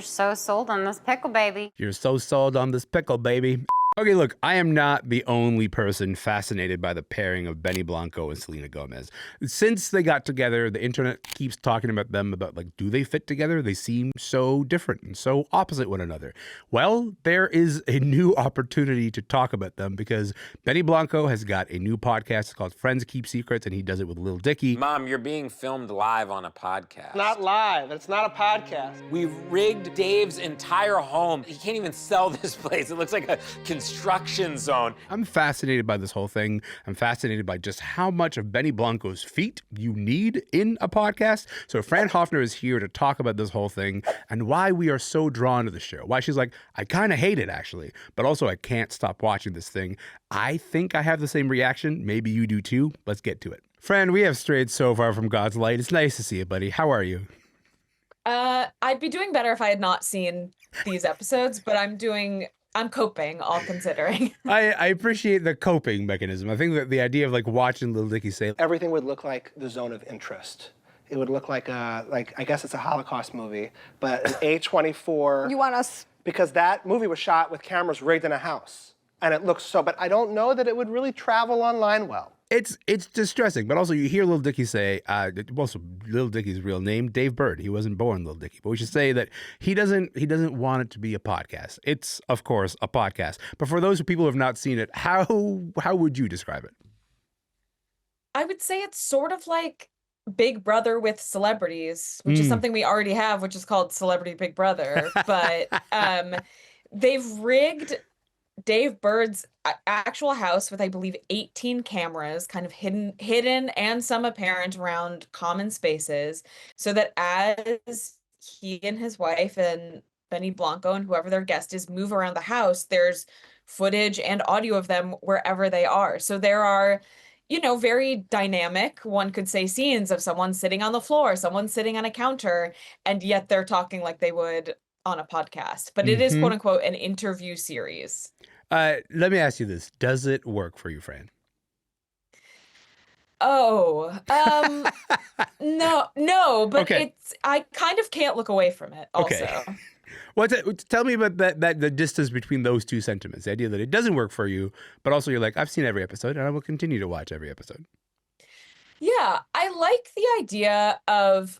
You're so sold on this pickle, baby. You're so sold on this pickle, baby. Okay, look, I am not the only person fascinated by the pairing of Benny Blanco and Selena Gomez. Since they got together, the internet keeps talking about them, about like, do they fit together? They seem so different and so opposite one another. Well, there is a new opportunity to talk about them because Benny Blanco has got a new podcast called Friends Keep Secrets, and he does it with Lil Dicky. Mom, you're being filmed live on a podcast. Not live. It's not a podcast. We've rigged Dave's entire home. He can't even sell this place. It looks like a construction zone. I'm fascinated by this whole thing. I'm fascinated by just how much of Benny Blanco's feet you need in a podcast. So Fran Hoepfner is here to talk about this whole thing and why we are so drawn to the show. Why she's like, I kind of hate it actually, but also I can't stop watching this thing. I think I have the same reaction. Maybe you do too. Let's get to it. Fran, we have strayed so far from God's light. It's nice to see you, buddy. How are you? I'd be doing better if I had not seen these episodes, but I'm coping, all considering. I appreciate the coping mechanism. I think that the idea of like watching Lil Dicky say Everything would look like the zone of interest. It would look like I guess it's a Holocaust movie, but an A24. You want us? Because that movie was shot with cameras rigged in a house. And it looks so, but I don't know that it would really travel online well. it's distressing, but also you hear Lil Dicky say, also Lil Dicky's real name, Dave Bird. He wasn't born Lil Dicky, but we should say that he doesn't want it to be a podcast. It's of course a podcast, but for those people who have not seen it, how would you describe it? I would say it's sort of like Big Brother with celebrities, which is something we already have, which is called Celebrity Big Brother. But they've rigged Dave Bird's actual house with, I believe, 18 cameras, kind of hidden and some apparent around common spaces, so that as he and his wife and Benny Blanco and whoever their guest is move around the house, there's footage and audio of them wherever they are. So there are, very dynamic, one could say, scenes of someone sitting on the floor, someone sitting on a counter, and yet they're talking like they would on a podcast. But it is, quote unquote, an interview series. Let me ask you this. Does it work for you, Fran? Oh, no, but Okay. I kind of can't look away from it also. Okay. Tell me about that the distance between those two sentiments. The idea that it doesn't work for you, but also you're like, I've seen every episode and I will continue to watch every episode. Yeah, I like the idea of,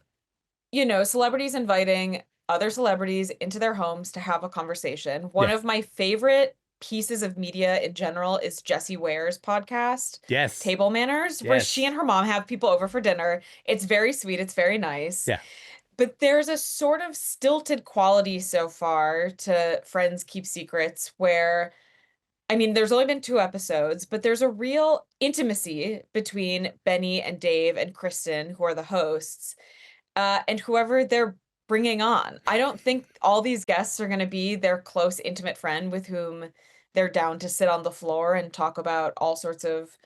celebrities inviting other celebrities into their homes to have a conversation. One of my favorite pieces of media in general is Jessie Ware's podcast, Yes. Table Manners, where she and her mom have people over for dinner. It's very sweet. It's very nice. Yeah. But there's a sort of stilted quality so far to Friends Keep Secrets where, there's only been 2 episodes, but there's a real intimacy between Benny and Dave and Kristen, who are the hosts, and whoever they're bringing on. I don't think all these guests are going to be their close, intimate friend with whom they're down to sit on the floor and talk about all sorts of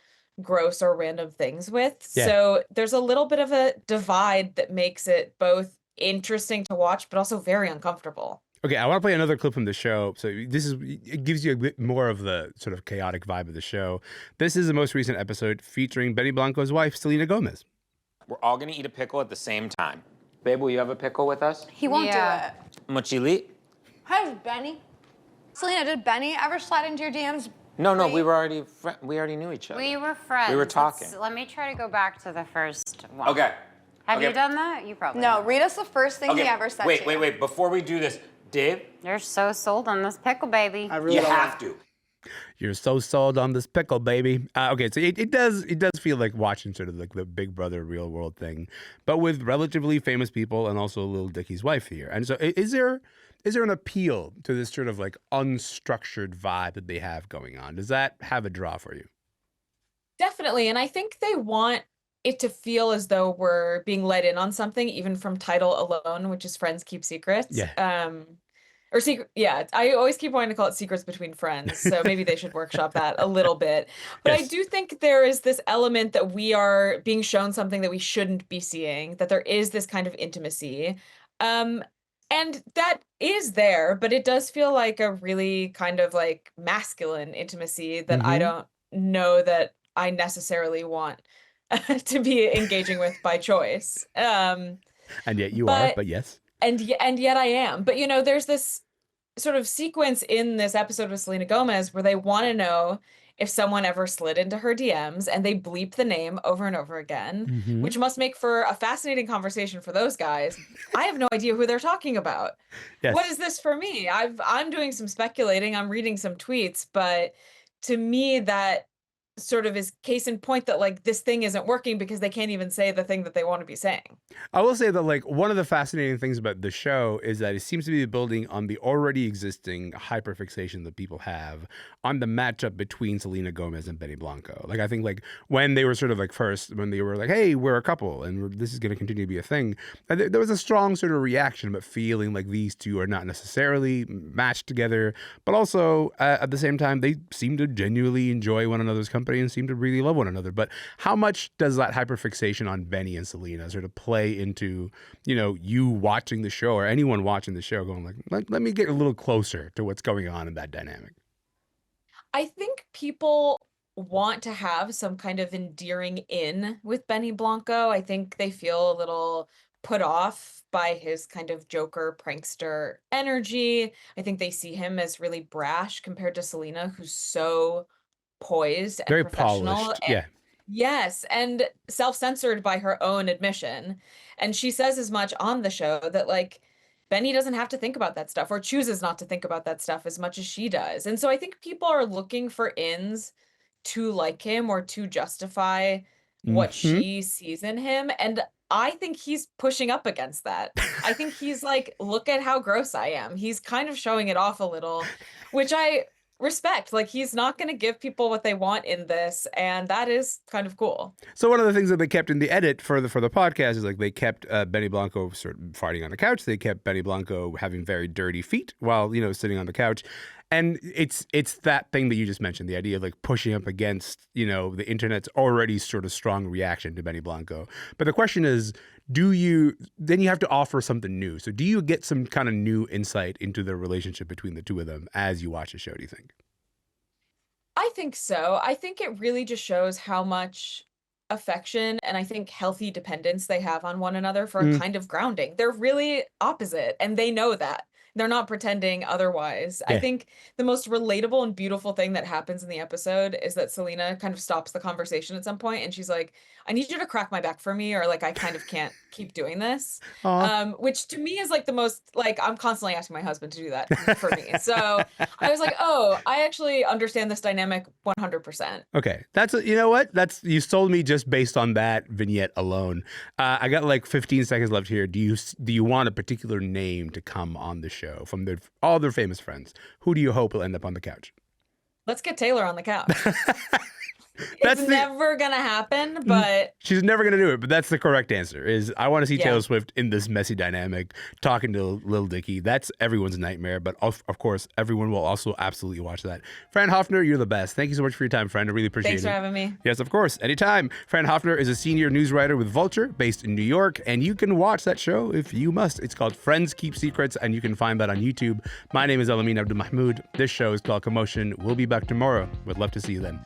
gross or random things with. Yeah. So there's a little bit of a divide that makes it both interesting to watch, but also very uncomfortable. Okay, I want to play another clip from the show. So it gives you a bit more of the sort of chaotic vibe of the show. This is the most recent episode featuring Benny Blanco's wife, Selena Gomez. We're all gonna eat a pickle at the same time. Babe, will you have a pickle with us? He won't do it. Mochili? How's Benny? Selena, did Benny ever slide into your DMs? No, we already knew each other. We were friends. We were talking. Let me try to go back to the first one. Okay. Have Okay. you done that? You probably No, have. read us the first thing he ever said to you. Wait. Before we do this, Dave, You're so sold on this pickle, baby. I really you don't have to. You're so sold on this pickle, baby. Okay, so it does feel like watching sort of like the Big Brother real world thing, but with relatively famous people and also Lil Dicky's wife here. And so is there an appeal to this sort of like unstructured vibe that they have going on? Does that have a draw for you? Definitely. And I think they want it to feel as though we're being let in on something, even from title alone, which is Friends Keep Secrets. Yeah. Or secret. Yeah. I always keep wanting to call it Secrets Between Friends. So maybe they should workshop that a little bit. But I do think there is this element that we are being shown something that we shouldn't be seeing, that there is this kind of intimacy. And that is there, but it does feel like a really kind of like masculine intimacy that I don't know that I necessarily want to be engaging with by choice. And yet you are, but yes. and yet I am. But you know, there's this sort of sequence in this episode with Selena Gomez where they want to know if someone ever slid into her DMs, and they bleep the name over and over again, which must make for a fascinating conversation for those guys. I have no idea who they're talking about. Yes. What is this for me? I'm doing some speculating, I'm reading some tweets, but to me that sort of is case in point that like this thing isn't working because they can't even say the thing that they want to be saying. I will say that like one of the fascinating things about the show is that it seems to be building on the already existing hyperfixation that people have on the matchup between Selena Gomez and Benny Blanco. Like I think like when they were sort of like when they were like, hey, we're a couple and this is going to continue to be a thing, there was a strong sort of reaction about feeling like these two are not necessarily matched together, but also at the same time they seem to genuinely enjoy one another's company and seem to really love one another. But how much does that hyperfixation on Benny and Selena sort of play into, you know, you watching the show or anyone watching the show going like, let me get a little closer to what's going on in that dynamic? I think people want to have some kind of endearing in with Benny Blanco. I think they feel a little put off by his kind of Joker prankster energy. I think they see him as really brash compared to Selena, who's so poised and Very professional. polished. And, Yeah. yes, and self-censored by her own admission. And she says as much on the show that like Benny doesn't have to think about that stuff or chooses not to think about that stuff as much as she does. And so I think people are looking for ins to like him or to justify what she sees in him. And I think he's pushing up against that. I think he's like, look at how gross I am. He's kind of showing it off a little, which I respect. Like he's not going to give people what they want in this, and that is kind of cool. So one of the things that they kept in the edit for the podcast is like they kept Benny Blanco sort of farting on the couch. They kept Benny Blanco having very dirty feet while, you know, sitting on the couch. And it's that thing that you just mentioned, the idea of like pushing up against, you know, the internet's already sort of strong reaction to Benny Blanco. But the question is, then you have to offer something new. So do you get some kind of new insight into the relationship between the two of them as you watch the show, do you think? I think so. I think it really just shows how much affection and I think healthy dependence they have on one another for a kind of grounding. They're really opposite, and they know that. They're not pretending otherwise. Yeah. I think the most relatable and beautiful thing that happens in the episode is that Selena kind of stops the conversation at some point and she's like, I need you to crack my back for me, or like I kind of can't keep doing this. Which to me is like the most, like I'm constantly asking my husband to do that for me. So I was like, oh, I actually understand this dynamic 100%. Okay. You know what? You sold me just based on that vignette alone. I got like 15 seconds left here. Do you want a particular name to come on the show from all their famous friends? Who do you hope will end up on the couch? Let's get Taylor on the couch. It's never gonna happen, but she's never gonna do it. But that's the correct answer. Is I want to see Taylor Swift in this messy dynamic, talking to Lil Dicky. That's everyone's nightmare. But of course, everyone will also absolutely watch that. Fran Hoepfner, you're the best. Thank you so much for your time, friend. I really appreciate it. Thanks for having me. Yes, of course, anytime. Fran Hoepfner is a senior news writer with Vulture, based in New York, and you can watch that show if you must. It's called Friends Keep Secrets, and you can find that on YouTube. My name is Elamin Abdelmahmoud. This show is called Commotion. We'll be back tomorrow. Would love to see you then.